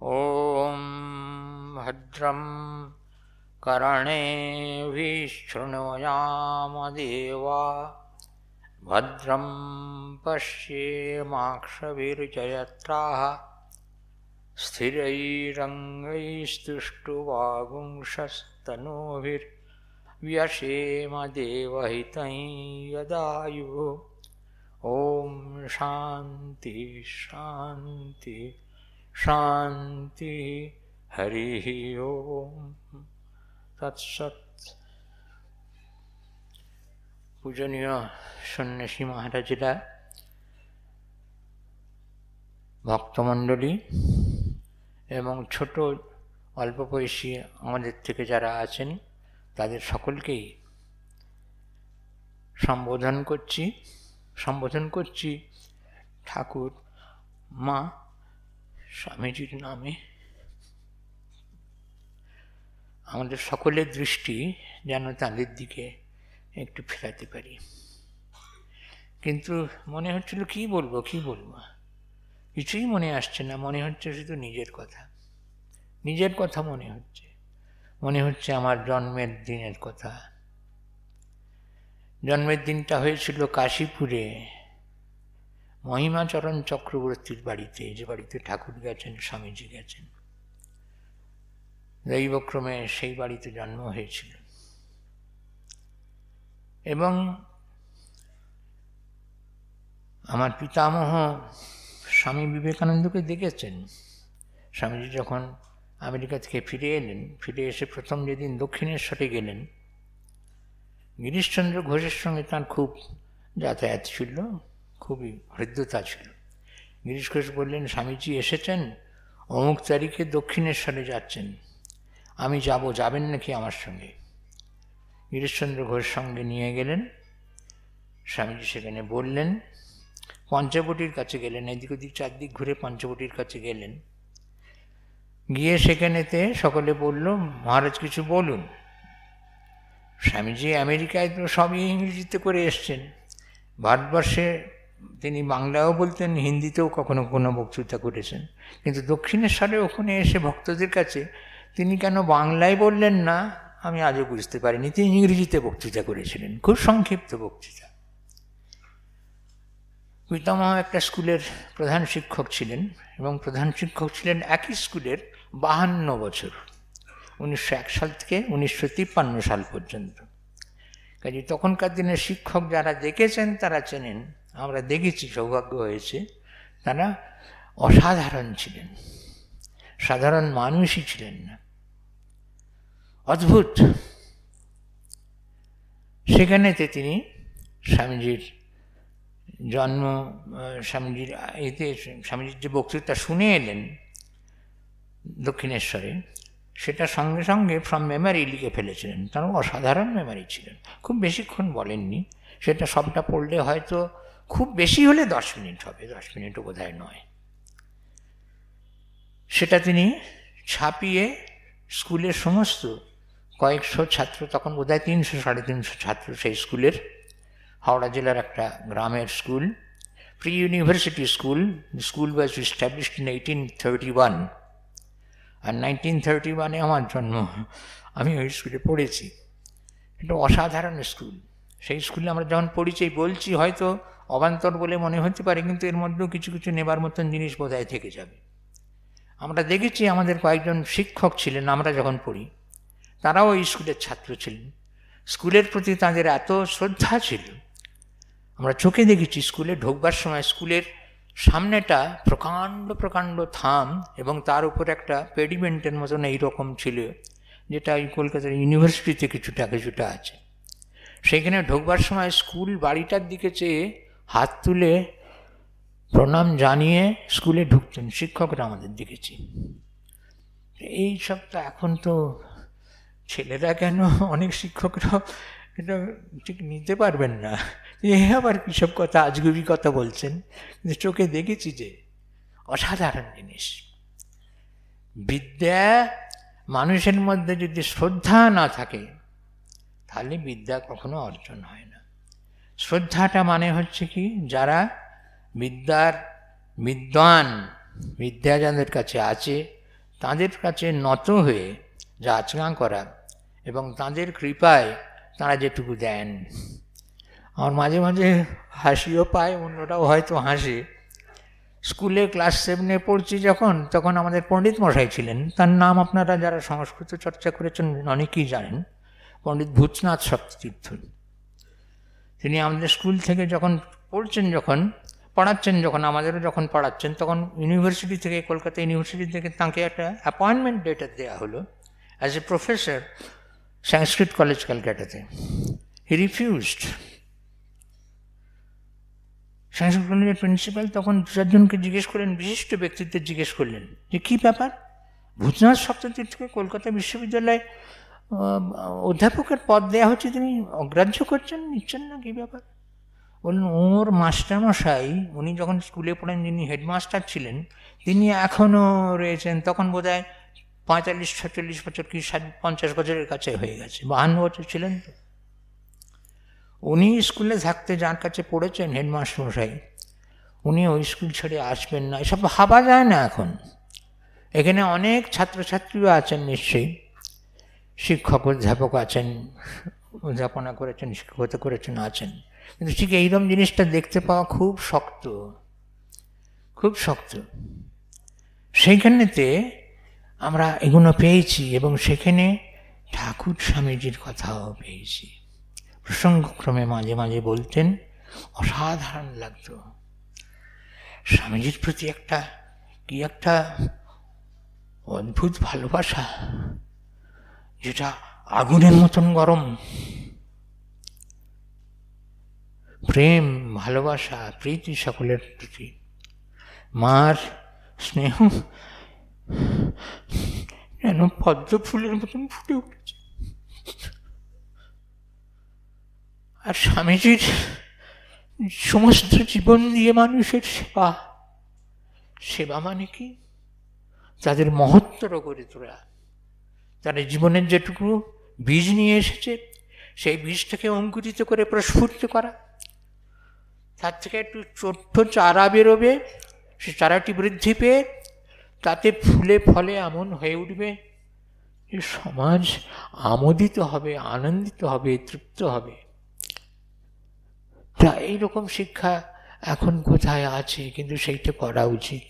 ॐ भद्रं कर्णेभिः शृणुयामदेवा भद्रं पश्येमाक्षभिर्जयत्राः स्थिरैरङ्गैस्तुष्टुवागुंशस्तनूभिर्व्यसेम देवहितं यदायुः। ॐ शान्ति शान्ति शान्ति हरिः ओम तत्सत्। पूजनीय सन्यासी महाराजेरा, भक्तमंडली एवं छोट अल्प बयसी आमादेर थेके जारा आছেন तादेर सकलकेई सम्बोधन करছি ठाकुर मा स्वामीजीर नामे। आमादेर सकलेर दृष्टि जेन तादेर दिके एकटु फेराते पारी, किन्तु मने हच्छिलो कि बोलबो কিছুই মনে আসছে না। মনে হচ্ছে শুধু নিজের কথা মনে হচ্ছে আমার জন্মের দিনের কথা। জন্মের দিনটা হয়েছিল কাশীপুরে মহিমাচরণ চক্রবর্তীর বাড়িতে, যে বাড়িতে ঠাকুর গেছেন, স্বামীজি গেছেন। দৈবক্রমে সেই বাড়িতে জন্ম হয়েছিল এবং আমার পিতামহ স্বামী বিবেকানন্দকে দেখেছেন। স্বামীজি যখন আমেরিকা থেকে ফিরে এলেন, ফিরে এসে প্রথম যেদিন দক্ষিণেশ্বরে গেলেন, গিরিশচন্দ্র ঘোষের সঙ্গে তার খুব যাতায়াত ছিল, খুবই হৃদ্যতা ছিল। গিরিশ ঘোষ বললেন, স্বামীজি এসেছেন, অমুক তারিখে দক্ষিণেশ্বরে যাচ্ছেন, আমি যাব, যাবেন নাকি আমার সঙ্গে? গিরিশচন্দ্র ঘোষ সঙ্গে নিয়ে গেলেন। স্বামীজি সেখানে বললেন, পঞ্চবটির কাছে গেলেন, এদিক ওদিক চারদিক ঘুরে পঞ্চবটির কাছে গেলেন। গিয়ে সেখানেতে সকলে বলল, মহারাজ কিছু বলুন। স্বামীজি আমেরিকায় তো সবই ইংরেজিতে করে এসছেন, ভারতবর্ষে তিনি বাংলাও বলতেন, হিন্দিতেও কখনো কোনো বক্তৃতা করেছেন, কিন্তু দক্ষিণেশ্বরে ওখানে এসে ভক্তদের কাছে তিনি কেন বাংলায় বললেন না আমি আজও বুঝতে পারিনি। তিনি ইংরেজিতে বক্তৃতা করেছিলেন, খুব সংক্ষিপ্ত বক্তৃতা। পিতামহ একটা স্কুলের প্রধান শিক্ষক ছিলেন এবং প্রধান শিক্ষক ছিলেন একই স্কুলের 52 বছর, 1901 সাল থেকে 1953 সাল পর্যন্ত। কাজে তখনকার দিনের শিক্ষক যারা দেখেছেন তারা চেনেন, আমরা দেখেছি, সৌভাগ্য হয়েছে। তারা অসাধারণ ছিলেন, সাধারণ মানুষই ছিলেন না, অদ্ভুত। সেখানেতে তিনি স্বামীজির জন্ম, স্বামীজির যে বক্তৃতা শুনে এলেন দক্ষিণেশ্বরে, সেটা সঙ্গে সঙ্গে ফ্রম মেমারি লিখে ফেলেছিলেন। তার অসাধারণ মেমারি ছিলেন, খুব বেশিক্ষণ বলেননি। সেটা সবটা পড়লে হয়তো খুব বেশি হলে 10 মিনিট হবে, 10 মিনিটও বোধহয় নয়। সেটা তিনি ছাপিয়ে স্কুলের সমস্ত কয়েকশো ছাত্র, তখন বোধহয় 300-350 ছাত্র সেই স্কুলের, হাওড়া জেলার একটা গ্রামের school, pre university school. School was established in 1831, আর 1931-এ আমার জন্ম, আমি ওই স্কুলে পড়েছি। এটা অসাধারণ স্কুল। সেই স্কুলে আমরা যখন পরিচয় বলছি হয়তো অবান্তর বলে মনে হতে পারে, কিন্তু এর মধ্যেও কিছু কিছু নেবার মতন জিনিস বোধহয় থেকে যাবে। আমরা দেখেছি আমাদের কয়েকজন শিক্ষক ছিলেন, আমরা যখন পড়ি তারাও এই স্কুলের ছাত্র ছিলেন। স্কুলের প্রতি তাদের এত শ্রদ্ধা ছিল, আমরা চোখে দেখেছি। স্কুলে ঢোকবার সময় স্কুলের সামনেটা প্রকাণ্ড প্রকাণ্ড থাম এবং তার উপর একটা পেডিমেন্টের মতন এইরকম ছিল, যেটা এই কলকাতার ইউনিভার্সিটিতে কিছুটা আছে। সেখানে ঢোকবার সময় স্কুল বাড়িটার দিকে চেয়ে হাত তুলে প্রণাম জানিয়ে স্কুলে ঢুকতেন শিক্ষকরা, আমাদের দেখেছি। এই সব তো এখন তো ছেলেরা কেন, অনেক শিক্ষকরা এটা ঠিক নিতে পারবেন না, এ আবার কীসব কথা, আজগুবি কথা বলছেন। কিন্তু চোখে দেখেছি যে অসাধারণ জিনিস। বিদ্যা, মানুষের মধ্যে যদি শ্রদ্ধা না থাকে তাহলে বিদ্যা কখনো অর্জন হয় না। শ্রদ্ধাটা মানে হচ্ছে কি, যারা বিদ্যার বিদ্বান, বিদ্যা যাদের কাছে আছে তাঁদের কাছে নত হয়ে যাচনা করা এবং তাঁদের কৃপায় তাঁরা যেটুকু দেন। আমার মাঝে মাঝে হাসিও পায়, অন্যরাও হয়তো হাসে। স্কুলে ক্লাস 7-এ পড়ছি যখন, তখন আমাদের পণ্ডিত মশাই ছিলেন, তার নাম আপনারা যারা সংস্কৃত চর্চা করেছেন অনেকেই জানেন, পণ্ডিত ভূতনাথ সপ্ততীর্থ। তিনি আমাদের স্কুল থেকে যখন পড়াচ্ছেন, যখন আমাদেরও যখন পড়াচ্ছেন, তখন ইউনিভার্সিটি থেকে, কলকাতা ইউনিভার্সিটি থেকে তাঁকে একটা অ্যাপয়েন্টমেন্ট লেটার দেওয়া হলো as a professor Sanskrit college ক্যালকাটাতে। He refused. সংস্কৃত কলেজের প্রিন্সিপাল তখন 2-4 জনকে জিজ্ঞেস করলেন, বিশিষ্ট ব্যক্তিত্বের জিজ্ঞেস করলেন যে কী ব্যাপার, ভূতনাথ সপ্ততীর্থকে কলকাতা বিশ্ববিদ্যালয়ে অধ্যাপকের পদ দেওয়া হচ্ছে, তিনি অগ্রাহ্য নিচ্ছেন না, কী ব্যাপার? বললেন, ওর মাস্টারমশাই, উনি যখন স্কুলে পড়েন, যিনি হেডমাস্টার ছিলেন, তিনি এখনও রয়েছেন। তখন বোধ হয় 45-46 বছর কি 50 বছরের কাছে হয়ে গেছে, 52 বছর ছিলেন তো। উনি স্কুলে থাকতে যার কাছে পড়েছেন হেডমাস্টারমশাই, উনি ওই স্কুল ছেড়ে আসবেন না, এসব ভাবা যায় না এখন। এখানে অনেক ছাত্রছাত্রীও আছেন নিশ্চয়ই, শিক্ষক অধ্যাপক আছেন, অধ্যাপনা করেছেন, শিক্ষকতা করেছেন, আছেন, কিন্তু ঠিক এইরকম জিনিসটা দেখতে পাওয়া খুব শক্ত, খুব শক্ত। সেইখানেতে আমরা এগুলো পেয়েছি এবং সেখানে ঠাকুর স্বামীজির কথাও পেয়েছি। প্রসঙ্গক্রমে মাঝে মাঝে বলতেন, অসাধারণ লাগত। স্বামীজির প্রতি একটা অদ্ভুত ভালোবাসা, যেটা আগুনের মতন গরম। প্রেম, ভালোবাসা, প্রীতি সকলের প্রতি, মার স্নেহ যেন পদ্ম ফুলের মতন ফুটে উঠেছে। আর স্বামীজির সমস্ত জীবন দিয়ে মানুষের সেবা। সেবা মানে কি? তাদের মহত্তর করে তোলা, তারা জীবনের যেটুকু বীজ নিয়ে এসেছে সেই বীজটাকে অঙ্কুরিত করে প্রস্ফুটিত করা, তার থেকে একটু ছোট্ট চারা বেরোবে, সে চারাটি বৃদ্ধি পেয়ে তাতে ফুলে ফলে এমন হয়ে উঠবে যে সমাজ আমোদিত হবে, আনন্দিত হবে, তৃপ্ত হবে। তা এইরকম শিক্ষা এখন কোথায় আছে? কিন্তু সেইটা করা উচিত।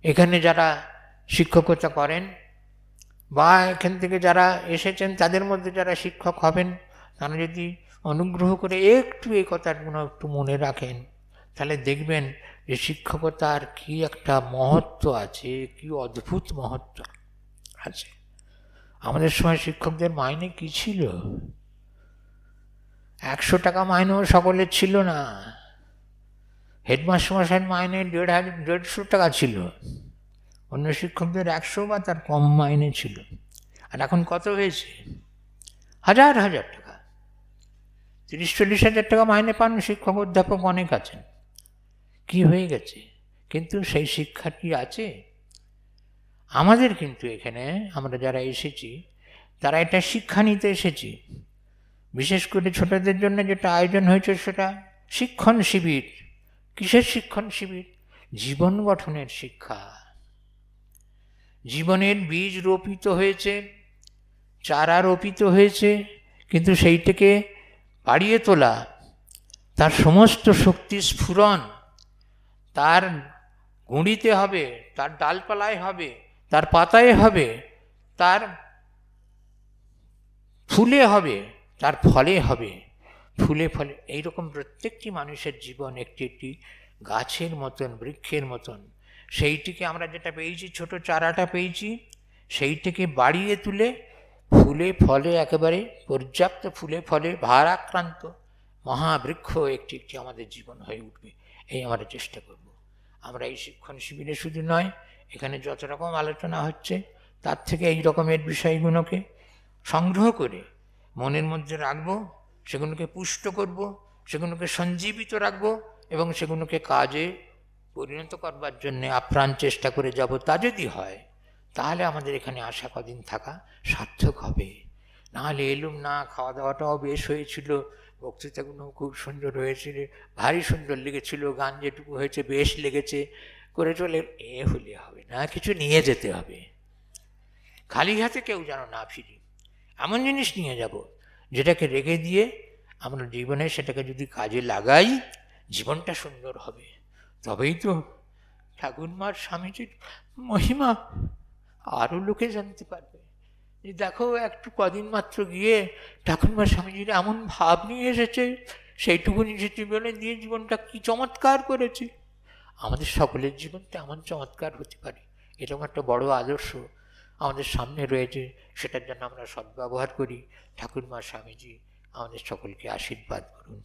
এখানে যারা শিক্ষকতা করেন বা এখান থেকে যারা এসেছেন, তাদের মধ্যে যারা শিক্ষক হবেন, তারা যদি অনুগ্রহ করে একটু এই কথাগুলো একটু মনে রাখেন, তাহলে দেখবেন যে শিক্ষকতার কি একটা মহত্ব আছে, কি অদ্ভুত মহত্ব আছে। আমাদের সময় শিক্ষকদের মাইনে কি ছিল? 100 টাকা মাইনেও সকলের ছিল না। হেডমাস্টার মশাইয়ের মাইনে 150 টাকা ছিল, অন্য শিক্ষকদের 100 বা তার কম মাইনে ছিল। আর এখন কত হয়েছে? হাজার হাজার টাকা, 30-40 হাজার টাকা মাইনে পান শিক্ষক অধ্যাপক অনেক আছেন। কি হয়ে গেছে? কিন্তু সেই শিক্ষাটি আছে আমাদের। কিন্তু এখানে আমরা যারা এসেছি, তারা এটা শিক্ষা নিতে এসেছি। বিশেষ করে ছোটদের জন্য যেটা আয়োজন হয়েছে সেটা শিক্ষণ শিবির। কিসের শিক্ষণ শিবির? জীবন গঠনের শিক্ষা। জীবনের বীজ রোপিত হয়েছে, চারা রোপিত হয়েছে, কিন্তু সেইটাকে বাড়িয়ে তোলা, তার সমস্ত শক্তি স্ফুরণ তার গুঁড়িতে হবে, তার ডালপালায় হবে, তার পাতায় হবে, তার ফুলে হবে, তার ফলে হবে, ফুলে ফলে। এইরকম প্রত্যেকটি মানুষের জীবন একটি একটি গাছের মতন, বৃক্ষের মতন। সেইটিকে আমরা যেটা পেয়েছি, ছোট চারাটা পেয়েছি, সেইটাকে বাড়িয়ে তুলে ফুলে ফলে, একেবারে পর্যাপ্ত ফুলে ফলে ভারাক্রান্ত মহাবৃক্ষ একটি একটি আমাদের জীবন হয়ে উঠবে। এই আমরা চেষ্টা করব। আমরা এই শিক্ষণ শিবিরে শুধু নয়, এখানে যত রকম আলোচনা হচ্ছে তার থেকে এই রকমের বিষয়গুলোকে সংগ্রহ করে মনের মধ্যে রাখবো, সেগুলোকে পুষ্ট করব, সেগুলোকে সঞ্জীবিত রাখবো এবং সেগুলোকে কাজে পরিণত করবার জন্যে আপ্রাণ চেষ্টা করে যাব। তা যদি হয় তাহলে আমাদের এখানে আসা কদিন থাকা সার্থক হবে। নাহলে এলুম না। খাওয়া দাওয়াটাও বেশ হয়েছিল, বক্তৃতাগুলো খুব সুন্দর হয়েছিল, ভারী সুন্দর লেগেছিল, গান যেটুকু হয়েছে বেশ লেগেছে, করে চলে হলে হবে না, কিছু নিয়ে যেতে হবে। খালি হাতে কেউ যেন না ফিরি, এমন জিনিস নিয়ে যাব যেটাকে রেখে দিয়ে আমরা জীবনে সেটাকে যদি কাজে লাগাই জীবনটা সুন্দর হবে। তবেই তো ঠাকুরমার স্বামীজির মহিমা আরও লোকে জানতে পারবে। যে দেখো একটু কদিন মাত্র গিয়ে ঠাকুরমার স্বামীজির এমন ভাব নিয়ে এসেছে, সেইটুকু নিজের জীবনে দিয়ে জীবনটা কি চমৎকার করেছে। আমাদের সকলের জীবনটা এমন চমৎকার হতে পারে, এরকম একটা বড় আদর্শ আমাদের সামনে রয়েছে, সেটার জন্য আমরা সদ্ব্যবহার করি। ঠাকুরমা স্বামীজি আমাদের সকলকে আশীর্বাদ করুন।